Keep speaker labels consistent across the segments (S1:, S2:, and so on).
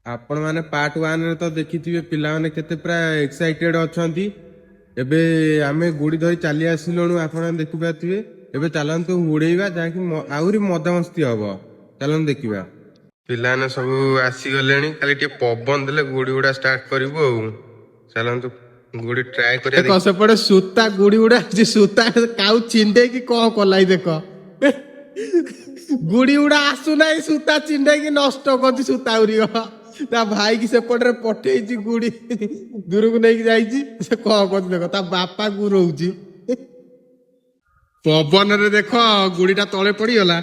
S1: आपण माने पार्ट 1 रे तो देखिथिबे पिला माने केते पूरा एक्साइटेड अछंती। एबे आमे गुड़ी धरी चली आसिलणु आपण देखि पाथिबे। एबे चलंतु उड़ेइबा जाकि आउरी मजा मस्ती हबो। चलन देखिबा पिला ने सब आसी गलेनी खाली टे पवन देले गुड़ी उड़ा स्टार्ट करबो। चलंतु गुड़ी ट्राई करिया देखो सेपटे सूता गुड़ी उड़ा जे सूता काउ चिंडे की को कोलाई देखो गुड़ी उड़ा आसु नाही सूता चिंडे की नष्ट करती सूता उरी ता भाई की सेपटे पठेई गुड़ी दूर को नहीं जाई से को करती देखो ता बापा गु रहउची पवन रे देखो गुड़ीटा तळे पड़ी गला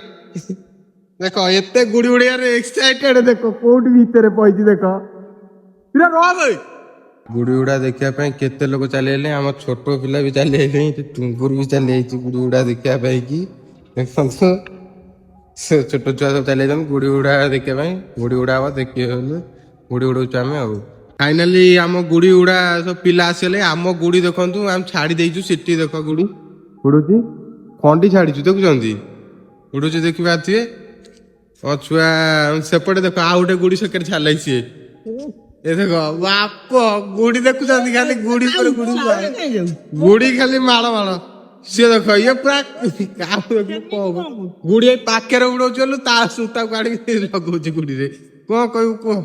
S1: देखो एते गुड़ी उड़िया रे एक्साइटेड देखो कोट भीतर पहुंची देखो इरा रह गई गुड़ी उड़ा देखिया पे केते लोग चले आम छोट पिला भी चले टुंगुर भी चले गुड़ी उड़ा देखिया कि छोट छुआ सब चले गुड़ी उड़ा देखिया गुड़ी उड़ा देखिए गुड़ी उड़ाऊँ आम आ फाइनाली आम गुड़ी उड़ा सब पिला आसले आम गुड़ी देखु आम छाड़ी देचु सीटी देख गुड़ी उड़ूची खंडी छाड़ी देखुं उड़ूची देखी पारे छुआ सेपटे देख आउ गोटे गुड़ी सेकेंड छाड़ सी ए देखो बाप गुड़ी देखुं खाली गुड़ी पर गुड़ी खाली माड़ माड़ सी देख ये पूरा गुड़ी पाखे उड़ाऊ ता सूता काढ़ी लगौछ गुड़ी कह कहू कह